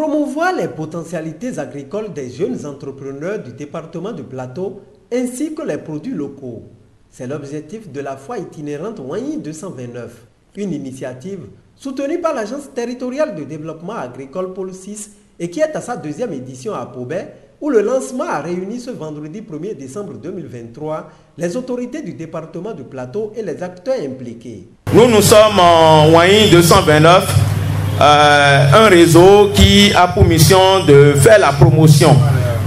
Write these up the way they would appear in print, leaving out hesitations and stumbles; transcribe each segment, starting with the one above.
Promouvoir les potentialités agricoles des jeunes entrepreneurs du département du Plateau ainsi que les produits locaux. C'est l'objectif de la foire itinérante Wanyi 229, une initiative soutenue par l'Agence territoriale de développement agricole Pôle 6 et qui est à sa deuxième édition à Pobet, où le lancement a réuni ce vendredi 1er décembre 2023 les autorités du département du Plateau et les acteurs impliqués. Nous sommes en Wanyi 229, un réseau qui a pour mission de faire la promotion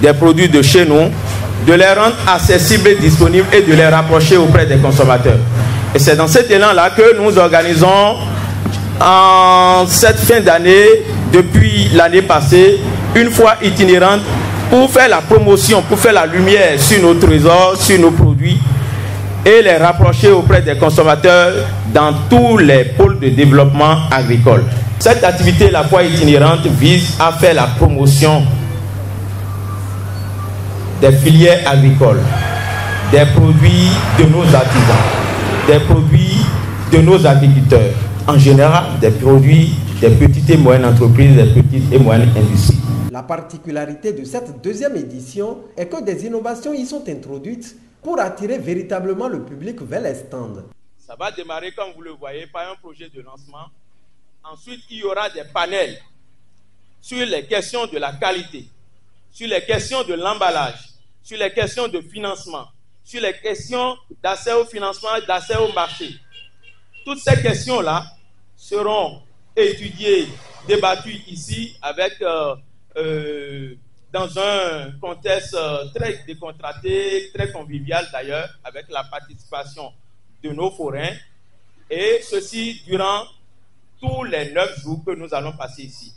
des produits de chez nous, de les rendre accessibles et disponibles et de les rapprocher auprès des consommateurs. Et c'est dans cet élan-là que nous organisons en cette fin d'année, depuis l'année passée, une foire itinérante pour faire la promotion, pour faire la lumière sur nos trésors, sur nos produits et les rapprocher auprès des consommateurs dans tous les pôles de développement agricole. Cette activité, la foire itinérante, vise à faire la promotion des filières agricoles, des produits de nos artisans, des produits de nos agriculteurs, en général des produits des petites et moyennes entreprises, des petites et moyennes industries. La particularité de cette deuxième édition est que des innovations y sont introduites pour attirer véritablement le public vers les stands. Ça va démarrer, comme vous le voyez, par un projet de lancement. Ensuite, il y aura des panels sur les questions de la qualité, sur les questions de l'emballage, sur les questions de financement, sur les questions d'accès au financement, d'accès au marché. Toutes ces questions-là seront étudiées, débattues ici avec, dans un contexte très décontracté, très convivial d'ailleurs, avec la participation de nos forains. Et ceci durant tous les 9 jours que nous allons passer ici.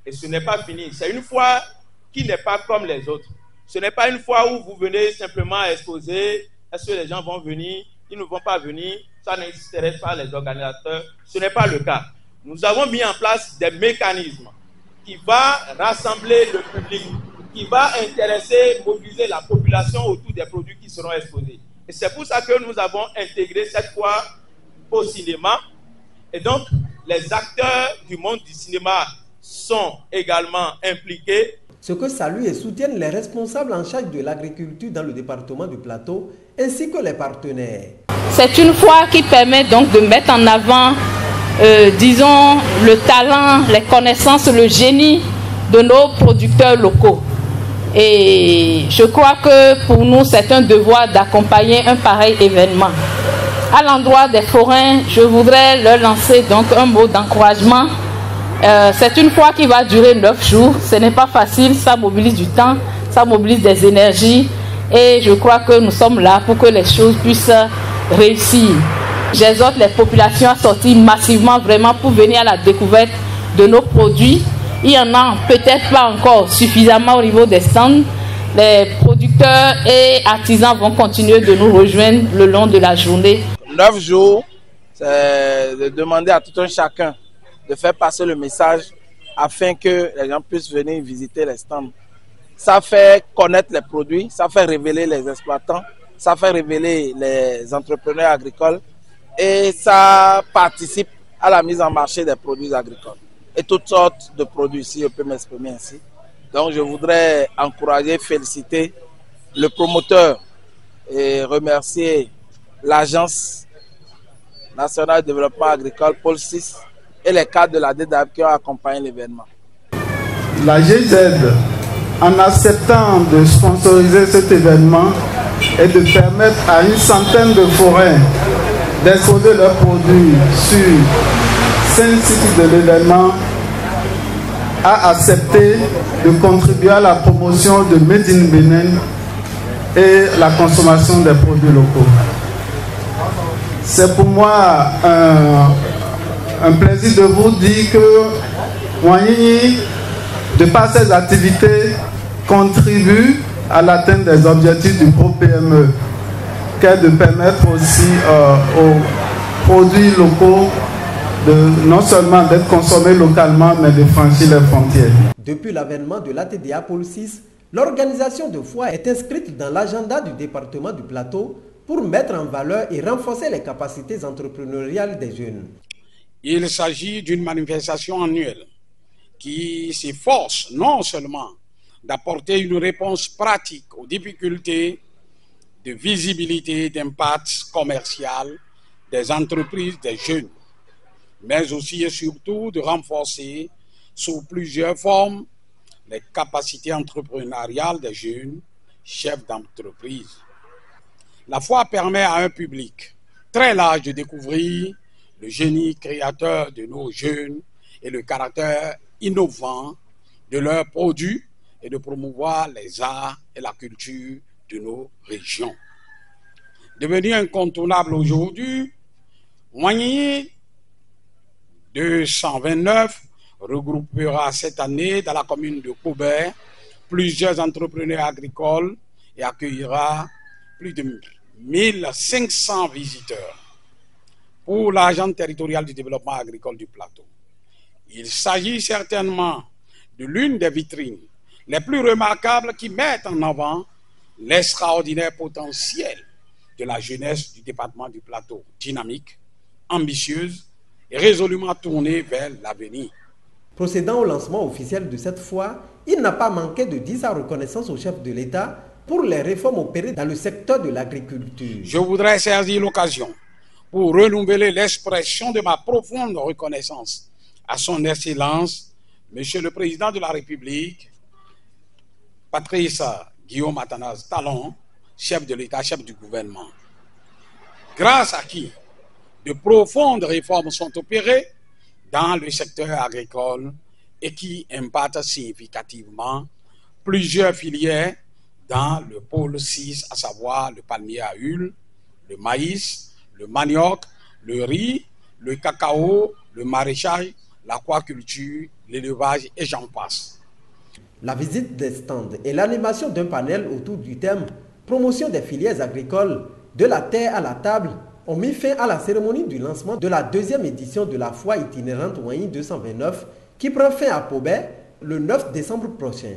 Et ce n'est pas fini. C'est une fois qui n'est pas comme les autres. Ce n'est pas une fois où vous venez simplement exposer. Est-ce que les gens vont venir? Ils ne vont pas venir. Ça n'intéresse pas les organisateurs. Ce n'est pas le cas. Nous avons mis en place des mécanismes qui vont rassembler le public, qui va intéresser, mobiliser la population autour des produits qui seront exposés. Et c'est pour ça que nous avons intégré cette fois au cinéma. Et donc, les acteurs du monde du cinéma sont également impliqués. Ce que saluent et soutiennent les responsables en charge de l'agriculture dans le département du Plateau, ainsi que les partenaires. C'est une foire qui permet donc de mettre en avant, disons, le talent, les connaissances, le génie de nos producteurs locaux. Et je crois que pour nous, c'est un devoir d'accompagner un pareil événement. À l'endroit des forains, je voudrais leur lancer donc un mot d'encouragement. C'est une foire qui va durer 9 jours. Ce n'est pas facile, ça mobilise du temps, ça mobilise des énergies. Et je crois que nous sommes là pour que les choses puissent réussir. J'exhorte les populations à sortir massivement vraiment pour venir à la découverte de nos produits. Il y en a peut-être pas encore suffisamment au niveau des stands. Les producteurs et artisans vont continuer de nous rejoindre le long de la journée. 9 jours, c'est de demander à tout un chacun de faire passer le message afin que les gens puissent venir visiter les stands. Ça fait connaître les produits, ça fait révéler les exploitants, ça fait révéler les entrepreneurs agricoles et ça participe à la mise en marché des produits agricoles et toutes sortes de produits, si je peux m'exprimer ainsi. Donc je voudrais encourager, féliciter le promoteur et remercier l'Agence nationale de développement agricole Pôle 6 et les cadres de la DDAP qui ont accompagné l'événement. La GZ, en acceptant de sponsoriser cet événement et de permettre à une centaine de forains d'exposer leurs produits sur 5 sites de l'événement, a accepté de contribuer à la promotion de Made in Benin et la consommation des produits locaux. C'est pour moi un plaisir de vous dire que Wanyi, de par ses activités, contribue à l'atteinte des objectifs du Pro-PME, qu'est de permettre aussi aux produits locaux non seulement d'être consommés localement, mais de franchir les frontières. Depuis l'avènement de l'ATDA Pôle 6, l'organisation de foires est inscrite dans l'agenda du département du Plateau pour mettre en valeur et renforcer les capacités entrepreneuriales des jeunes. Il s'agit d'une manifestation annuelle qui s'efforce non seulement d'apporter une réponse pratique aux difficultés de visibilité d'impact commercial des entreprises des jeunes, mais aussi et surtout de renforcer sous plusieurs formes les capacités entrepreneuriales des jeunes chefs d'entreprise. La foire permet à un public très large de découvrir le génie créateur de nos jeunes et le caractère innovant de leurs produits et de promouvoir les arts et la culture de nos régions. Devenu incontournable aujourd'hui, Ouangniyi 229 regroupera cette année dans la commune de Koubert plusieurs entrepreneurs agricoles et accueillera plus de 1500 visiteurs pour l'agence territoriale du développement agricole du plateau. Il s'agit certainement de l'une des vitrines les plus remarquables qui mettent en avant l'extraordinaire potentiel de la jeunesse du département du plateau, dynamique, ambitieuse et résolument tournée vers l'avenir. Procédant au lancement officiel de cette foire, il n'a pas manqué de dire sa reconnaissance au chef de l'État pour les réformes opérées dans le secteur de l'agriculture. Je voudrais saisir l'occasion pour renouveler l'expression de ma profonde reconnaissance à son Excellence, Monsieur le Président de la République, Patrice Guillaume Athanase Talon, chef de l'État, chef du gouvernement, grâce à qui de profondes réformes sont opérées dans le secteur agricole et qui impactent significativement plusieurs filières dans le pôle 6, à savoir le palmier à huile, le maïs, le manioc, le riz, le cacao, le maraîchage, l'aquaculture, l'élevage et j'en passe. La visite des stands et l'animation d'un panel autour du thème « Promotion des filières agricoles, de la terre à la table » ont mis fin à la cérémonie du lancement de la deuxième édition de la foire itinérante Ouangniyi 229 qui prend fin à Pobé le 9 décembre prochain.